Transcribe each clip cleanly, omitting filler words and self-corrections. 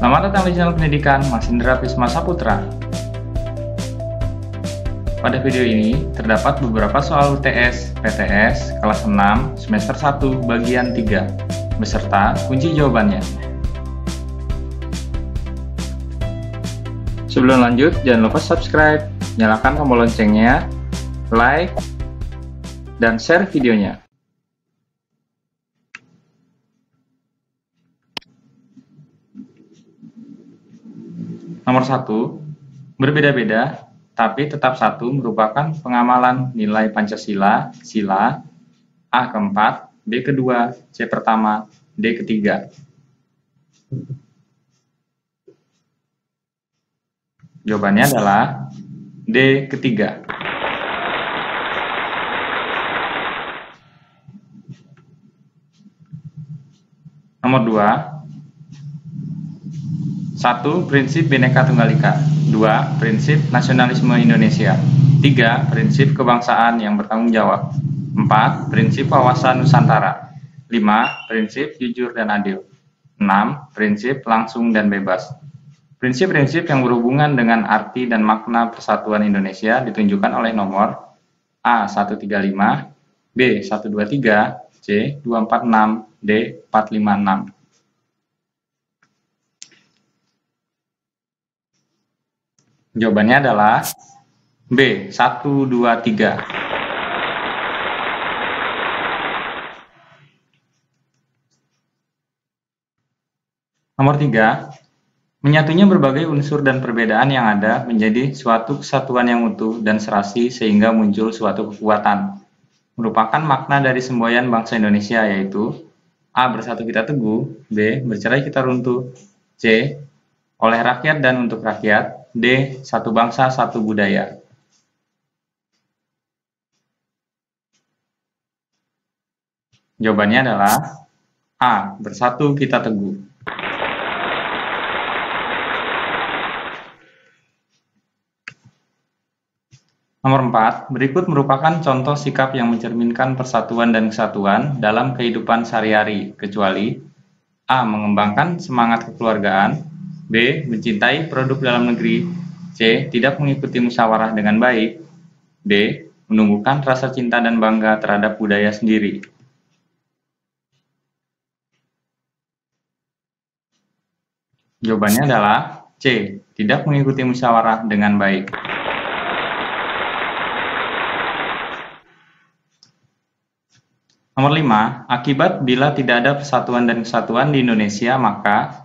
Selamat datang di channel pendidikan Mas Indra Pisma Saputra. Pada video ini terdapat beberapa soal UTS PTS kelas 6 semester 1 bagian 3 beserta kunci jawabannya. Sebelum lanjut, jangan lupa subscribe, nyalakan tombol loncengnya, like, dan share videonya. Nomor 1, berbeda-beda, tapi tetap satu merupakan pengamalan nilai Pancasila, sila, A keempat, B kedua, C pertama, D ketiga. Jawabannya adalah D ketiga. Nomor 2, 1. Prinsip Bhinneka Tunggal Ika. 2. Prinsip nasionalisme Indonesia. 3. Prinsip kebangsaan yang bertanggung jawab. 4. Prinsip wawasan Nusantara. 5. Prinsip jujur dan adil. 6. Prinsip langsung dan bebas. Prinsip-prinsip yang berhubungan dengan arti dan makna persatuan Indonesia ditunjukkan oleh nomor A. 135, B. 123, C. 246, D. 456. Jawabannya adalah B. 123. Nomor 3. Menyatunya berbagai unsur dan perbedaan yang ada menjadi suatu kesatuan yang utuh dan serasi sehingga muncul suatu kekuatan. Merupakan makna dari semboyan bangsa Indonesia, yaitu A. Bersatu kita teguh, B. Bercerai kita runtuh, C. Oleh rakyat dan untuk rakyat, D. Satu bangsa, satu budaya. Jawabannya adalah A. Bersatu kita teguh. Nomor 4. Berikut merupakan contoh sikap yang mencerminkan persatuan dan kesatuan dalam kehidupan sehari-hari, kecuali A. Mengembangkan semangat kekeluargaan, B. Mencintai produk dalam negeri, C. Tidak mengikuti musyawarah dengan baik, D. Menumbuhkan rasa cinta dan bangga terhadap budaya sendiri. Jawabannya adalah C. Tidak mengikuti musyawarah dengan baik. Nomor 5. Akibat bila tidak ada persatuan dan kesatuan di Indonesia, maka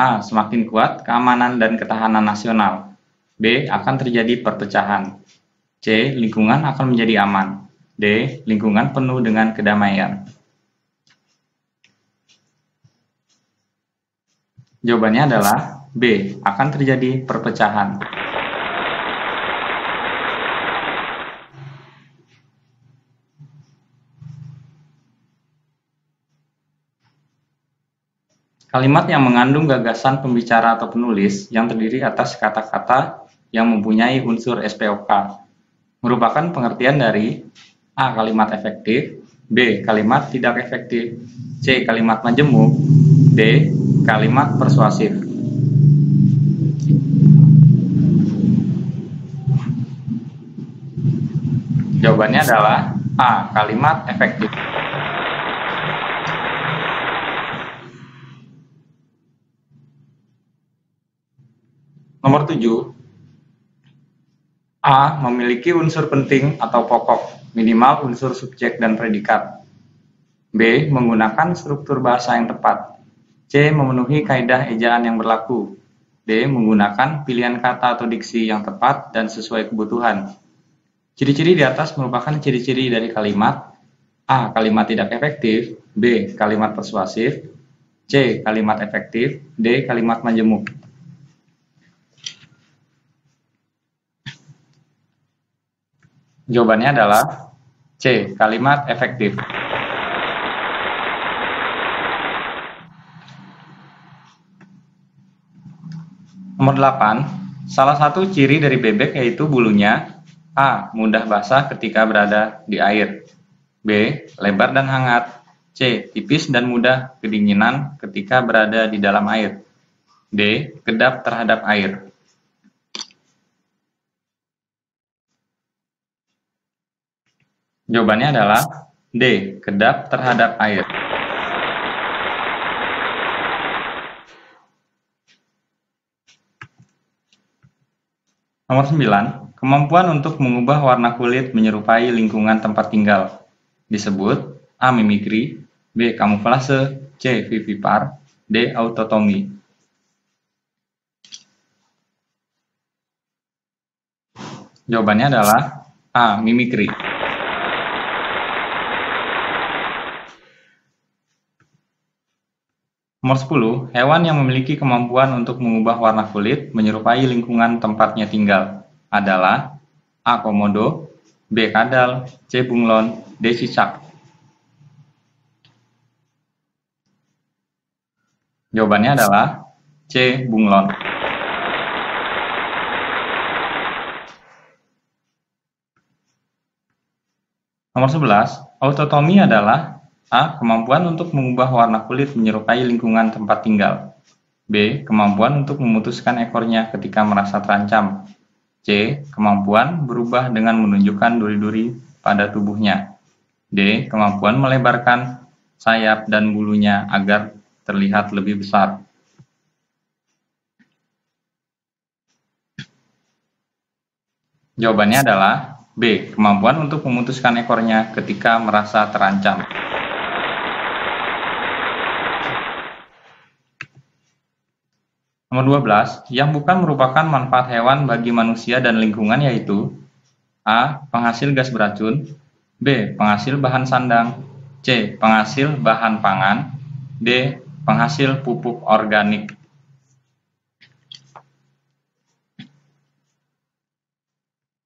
A. Semakin kuat keamanan dan ketahanan nasional, B. Akan terjadi perpecahan, C. Lingkungan akan menjadi aman, D. Lingkungan penuh dengan kedamaian. Jawabannya adalah B. Akan terjadi perpecahan. Kalimat yang mengandung gagasan pembicara atau penulis yang terdiri atas kata-kata yang mempunyai unsur SPOK merupakan pengertian dari A. Kalimat efektif, B. Kalimat tidak efektif, C. Kalimat majemuk, D. Kalimat persuasif. Jawabannya adalah A. Kalimat efektif. Nomor 7. A. Memiliki unsur penting atau pokok, minimal unsur subjek dan predikat. B. Menggunakan struktur bahasa yang tepat. C. Memenuhi kaidah ejaan yang berlaku. D. Menggunakan pilihan kata atau diksi yang tepat dan sesuai kebutuhan. Ciri-ciri di atas merupakan ciri-ciri dari kalimat A. Kalimat tidak efektif, B. Kalimat persuasif, C. Kalimat efektif, D. Kalimat majemuk. Jawabannya adalah C. Kalimat efektif. Nomor 8. Salah satu ciri dari bebek yaitu bulunya A. Mudah basah ketika berada di air, B. Lebar dan hangat, C. Tipis dan mudah kedinginan ketika berada di dalam air, D. Kedap terhadap air. Jawabannya adalah D. Kedap terhadap air. Nomor 9. Kemampuan untuk mengubah warna kulit menyerupai lingkungan tempat tinggal disebut A. Mimikri, B. Kamuflase, C. Vivipar, D. Autotomi. Jawabannya adalah A. Mimikri. Nomor 10. Hewan yang memiliki kemampuan untuk mengubah warna kulit menyerupai lingkungan tempatnya tinggal adalah A. Komodo, B. Kadal, C. Bunglon, D. Cicak. Jawabannya adalah C. Bunglon. Nomor 11. Autotomi adalah A. Kemampuan untuk mengubah warna kulit menyerupai lingkungan tempat tinggal. B. Kemampuan untuk memutuskan ekornya ketika merasa terancam. C. Kemampuan berubah dengan menunjukkan duri-duri pada tubuhnya. D. Kemampuan melebarkan sayap dan bulunya agar terlihat lebih besar. Jawabannya adalah B. Kemampuan untuk memutuskan ekornya ketika merasa terancam. Nomor 12, yang bukan merupakan manfaat hewan bagi manusia dan lingkungan yaitu A. Penghasil gas beracun, B. Penghasil bahan sandang, C. Penghasil bahan pangan, D. Penghasil pupuk organik.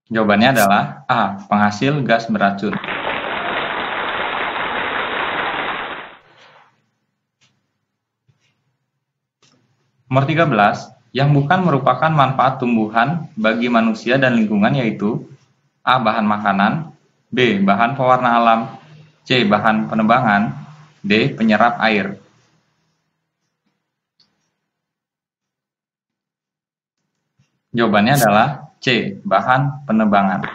Jawabannya adalah A. Penghasil gas beracun. Nomor 13, yang bukan merupakan manfaat tumbuhan bagi manusia dan lingkungan yaitu A. Bahan makanan, B. Bahan pewarna alam, C. Bahan penebangan, D. Penyerap air. Jawabannya adalah C. Bahan penebangan.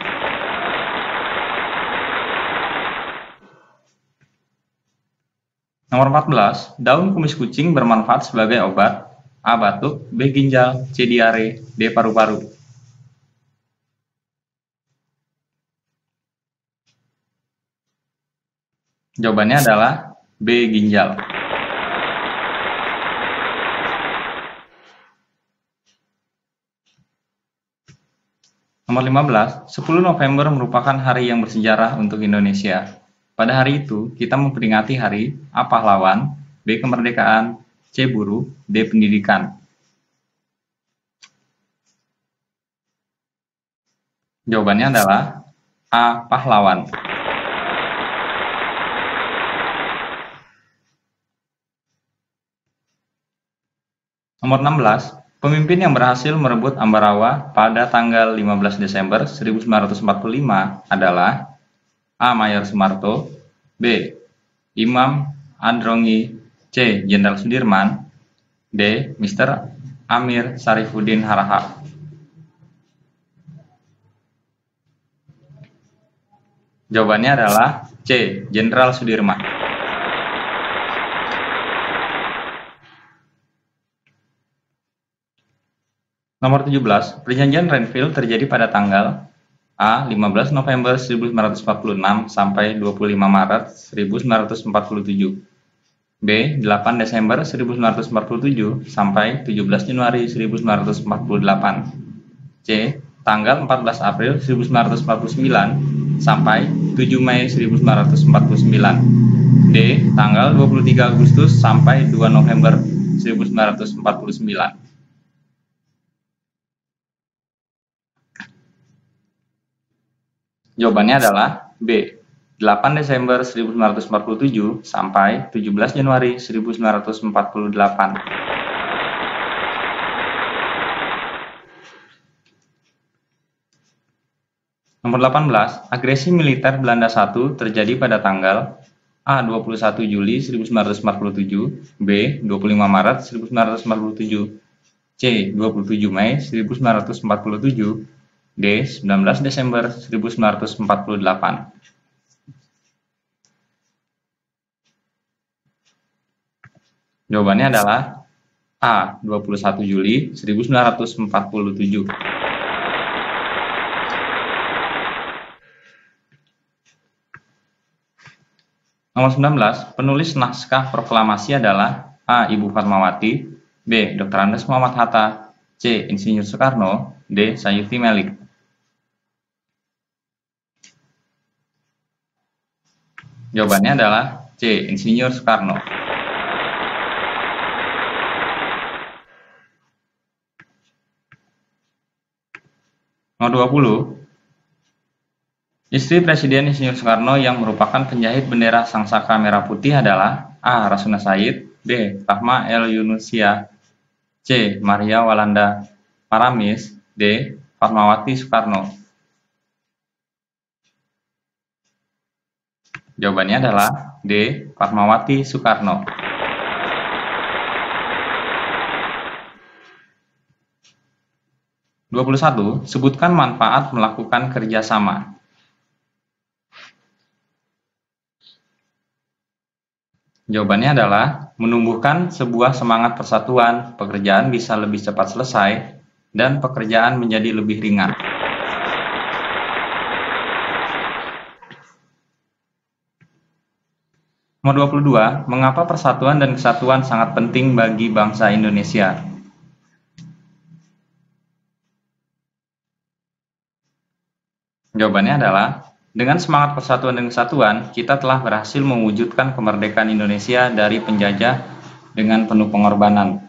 Nomor 14, daun kumis kucing bermanfaat sebagai obat A. Batuk, B. Ginjal, C. Diare, D. Paru-paru. Jawabannya adalah B. Ginjal. Nomor 15, 10 November merupakan hari yang bersejarah untuk Indonesia. Pada hari itu, kita memperingati hari A. Pahlawan, B. Kemerdekaan, C. Buruh, D. Pendidikan. Jawabannya adalah A. Pahlawan. Nomor 16, pemimpin yang berhasil merebut Ambarawa pada tanggal 15 Desember 1945 adalah A. Mayor Soemarto, B. Imam Androngi, C. Jenderal Sudirman, D. Mr. Amir Syarifuddin Harahap. Jawabannya adalah C. Jenderal Sudirman. Nomor 17, Perjanjian Renville terjadi pada tanggal A. 15 November 1946 sampai 25 Maret 1947. B. 8 Desember 1947 sampai 17 Januari 1948. C. Tanggal 14 April 1949 sampai 7 Mei 1949. D. Tanggal 23 Agustus sampai 2 November 1949. Jawabannya adalah B. 8 Desember 1947 sampai 17 Januari 1948. Nomor 18, agresi militer Belanda I terjadi pada tanggal A. 21 Juli 1947, B. 25 Maret 1947, C. 27 Mei 1947, D. 19 Desember 1948. Jawabannya adalah A. 21 Juli 1947. Nomor 19, penulis naskah proklamasi adalah A. Ibu Fatmawati, B. Dr. Andes Muhammad Hatta, C. Insinyur Soekarno, D. Sayuti Melik. Jawabannya adalah C. Insinyur Soekarno. Nomor 20, istri Presiden Insinyur Soekarno yang merupakan penjahit bendera Sangsaka Merah Putih adalah A. Rasuna Said, B. Rahma El Yunusia, C. Maria Walanda Paramis, D. Fatmawati Soekarno. Jawabannya adalah D. Fatmawati Soekarno. Nomor 21, sebutkan manfaat melakukan kerjasama. Jawabannya adalah menumbuhkan sebuah semangat persatuan, pekerjaan bisa lebih cepat selesai, dan pekerjaan menjadi lebih ringan. Nomor 22, mengapa persatuan dan kesatuan sangat penting bagi bangsa Indonesia? Jawabannya adalah dengan semangat persatuan dan kesatuan, kita telah berhasil mewujudkan kemerdekaan Indonesia dari penjajah dengan penuh pengorbanan.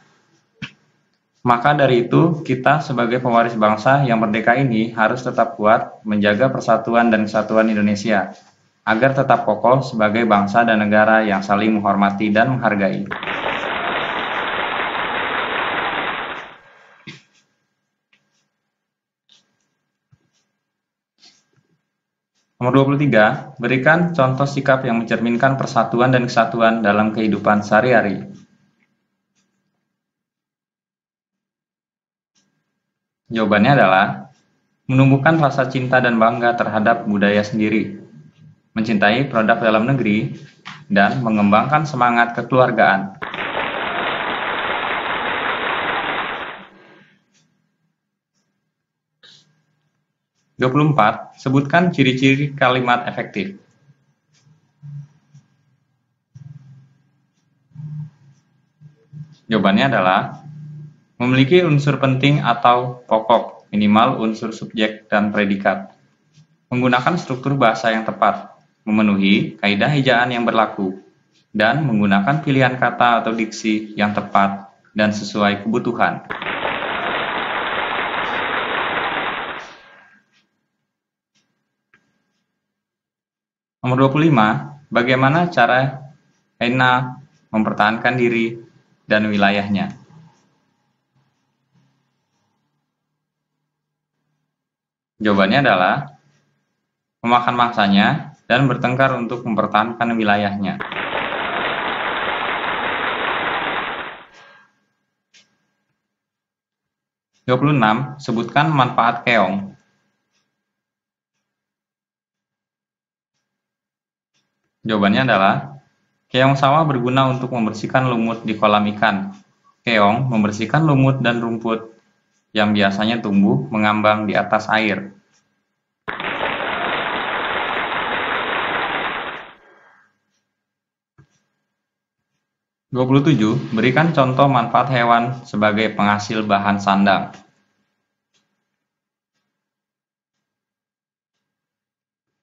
Maka dari itu, kita sebagai pewaris bangsa yang merdeka ini harus tetap kuat menjaga persatuan dan kesatuan Indonesia, agar tetap kokoh sebagai bangsa dan negara yang saling menghormati dan menghargai. Nomor 23, berikan contoh sikap yang mencerminkan persatuan dan kesatuan dalam kehidupan sehari-hari. Jawabannya adalah menumbuhkan rasa cinta dan bangga terhadap budaya sendiri, mencintai produk dalam negeri, dan mengembangkan semangat kekeluargaan. Nomor 24, sebutkan ciri-ciri kalimat efektif. Jawabannya adalah memiliki unsur penting atau pokok, minimal unsur subjek dan predikat, menggunakan struktur bahasa yang tepat, memenuhi kaidah ejaan yang berlaku, dan menggunakan pilihan kata atau diksi yang tepat dan sesuai kebutuhan. Nomor 25, bagaimana cara Heina mempertahankan diri dan wilayahnya? Jawabannya adalah memakan mangsanya dan bertengkar untuk mempertahankan wilayahnya. Nomor 26, sebutkan manfaat keong. Jawabannya adalah keong sawah berguna untuk membersihkan lumut di kolam ikan. Keong membersihkan lumut dan rumput yang biasanya tumbuh mengambang di atas air. Nomor 27, berikan contoh manfaat hewan sebagai penghasil bahan sandang.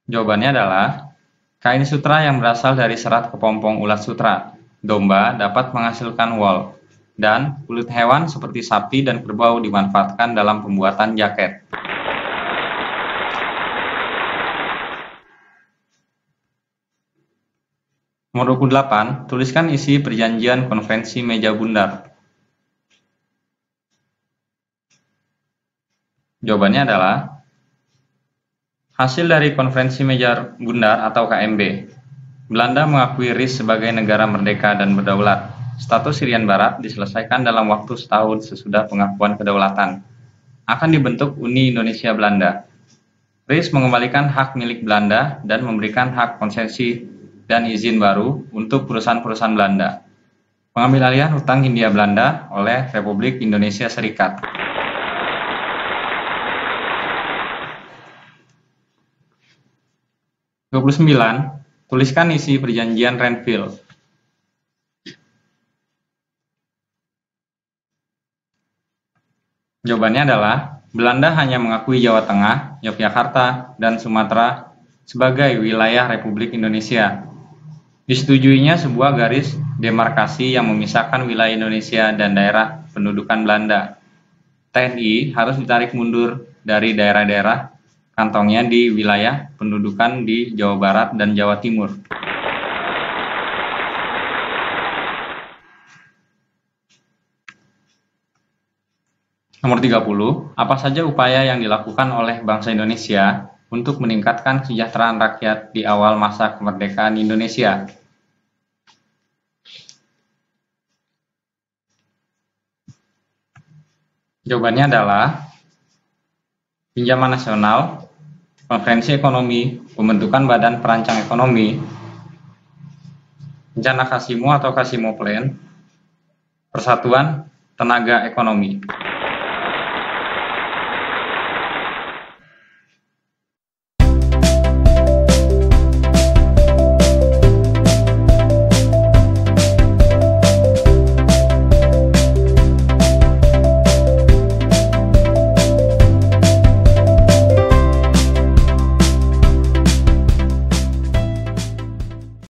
Jawabannya adalah kain sutra yang berasal dari serat kepompong ulat sutra. Domba dapat menghasilkan wol, dan kulit hewan seperti sapi dan kerbau dimanfaatkan dalam pembuatan jaket. Nomor 28, tuliskan isi perjanjian konvensi meja bundar. Jawabannya adalah hasil dari konferensi meja bundar atau KMB. Belanda mengakui RIS sebagai negara merdeka dan berdaulat. status Irian Barat diselesaikan dalam waktu setahun sesudah pengakuan kedaulatan. Akan dibentuk Uni Indonesia Belanda. RIS mengembalikan hak milik Belanda dan memberikan hak konsesi dan izin baru untuk perusahaan-perusahaan Belanda. Pengambil alihan hutang Hindia Belanda oleh Republik Indonesia Serikat. (29) Tuliskan isi perjanjian Renville. Jawabannya adalah, Belanda hanya mengakui Jawa Tengah, Yogyakarta, dan Sumatera sebagai wilayah Republik Indonesia. Disetujuinya sebuah garis demarkasi yang memisahkan wilayah Indonesia dan daerah pendudukan Belanda. TNI harus ditarik mundur dari daerah-daerah kantongnya di wilayah pendudukan di Jawa Barat dan Jawa Timur. Nomor 30, apa saja upaya yang dilakukan oleh bangsa Indonesia untuk meningkatkan kesejahteraan rakyat di awal masa kemerdekaan Indonesia? Jawabannya adalah pinjaman nasional, konferensi ekonomi, pembentukan badan perancang ekonomi, rencana Kasimo atau Kasimo Plan, persatuan tenaga ekonomi.